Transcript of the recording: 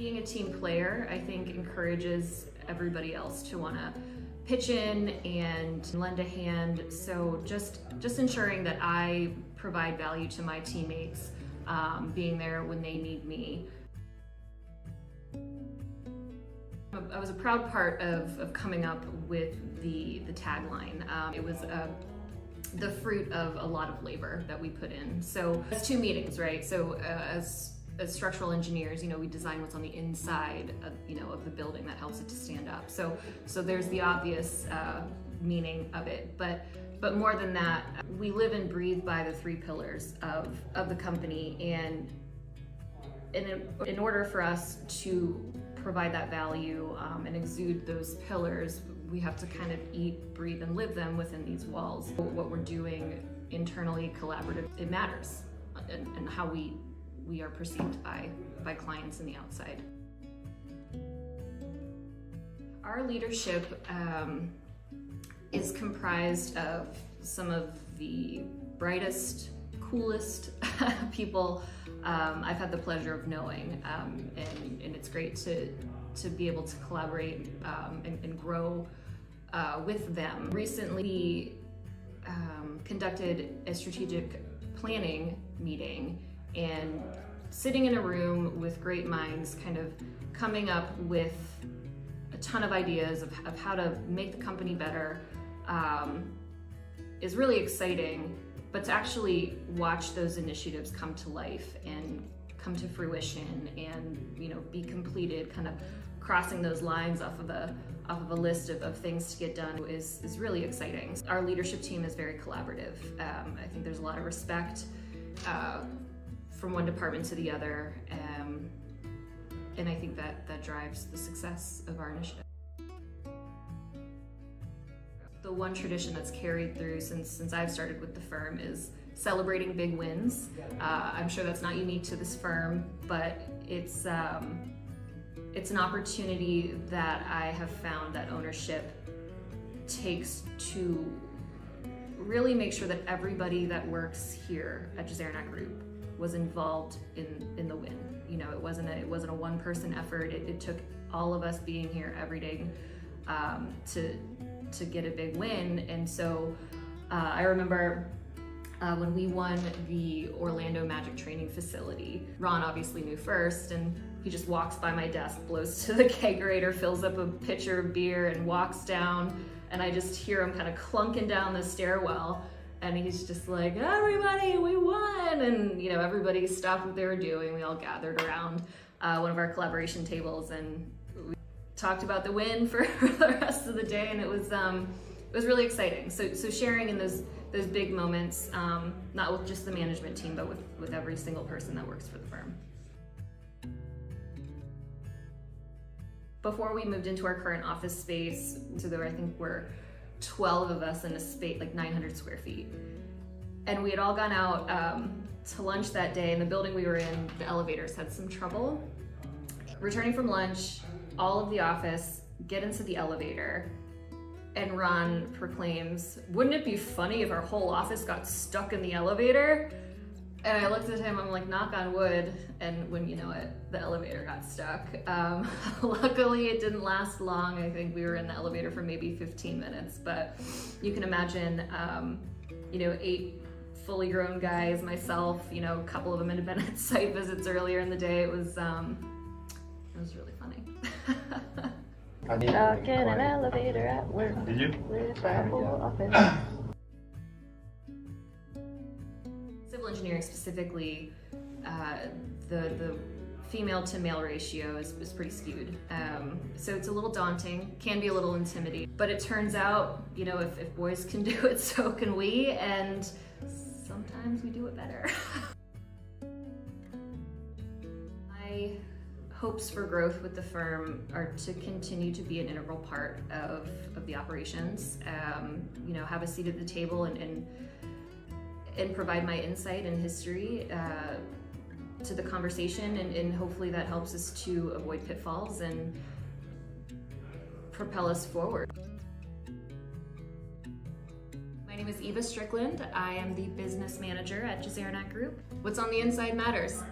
Being a team player, I think, encourages everybody else to want to pitch in and lend a hand. So just ensuring that I provide value to my teammates, being there when they need me. I was a proud part of coming up with the tagline. It was the fruit of a lot of labor that we put in. So it's 2 meetings, right? So as structural engineers, we design what's on the inside of the building that helps it to stand up. So there's the obvious meaning of it, but more than that, we live and breathe by the 3 pillars of the company, and in order for us to provide that value and exude those pillars, we have to kind of eat, breathe, and live them within these walls. What we're doing internally, collaborative, it matters, and how we are perceived by clients in the outside. Our leadership is comprised of some of the brightest, coolest people I've had the pleasure of knowing, and it's great to be able to collaborate and grow with them. Recently conducted a strategic planning meeting, and sitting in a room with great minds, kind of coming up with a ton of ideas of how to make the company better is really exciting. But to actually watch those initiatives come to life and come to fruition and be completed, kind of crossing those lines off of a list of things to get done is really exciting. Our leadership team is very collaborative. I think there's a lot of respect from one department to the other, and I think that drives the success of our initiative. The one tradition that's carried through since I've started with the firm is celebrating big wins. I'm sure that's not unique to this firm, but it's an opportunity that I have found that ownership takes to really make sure that everybody that works here at Jezerinac Group was involved in the win. It wasn't a one-person effort. It took all of us being here every day to get a big win. And so I remember when we won the Orlando Magic training facility, Ron obviously knew first, and he just walks by my desk, blows to the kegerator, fills up a pitcher of beer, and walks down, and I just hear him kind of clunking down the stairwell, and he's just like, "Everybody, we won!" And everybody stopped what they were doing. We all gathered around one of our collaboration tables, and we talked about the win for the rest of the day, and it was really exciting. So sharing in those big moments, not with just the management team, but with every single person that works for the firm. Before we moved into our current office space, so I think we're 12 of us in a space like 900 square feet, and we had all gone out to lunch that day. In the building we were in, the elevators had some trouble. Returning from lunch, all of the office get into the elevator, and Ron proclaims, "Wouldn't it be funny if our whole office got stuck in the elevator?" And I looked at him, I'm like, knock on wood, and when the elevator got stuck. Luckily it didn't last long. I think we were in the elevator for maybe 15 minutes, but you can imagine 8 fully grown guys, myself, a couple of them had been at site visits earlier in the day. It was really funny. Stuck in an elevator at work. Did you? With our whole office. Civil engineering specifically, the female to male ratio is pretty skewed. So it's a little daunting, can be a little intimidating, but it turns out, if boys can do it, so can we, and sometimes we do it better. My hopes for growth with the firm are to continue to be an integral part of the operations, have a seat at the table and provide my insight and history to the conversation, and hopefully that helps us to avoid pitfalls and propel us forward. My name is Eva Strickland. I am the business manager at Jezerinac Group. What's on the inside matters.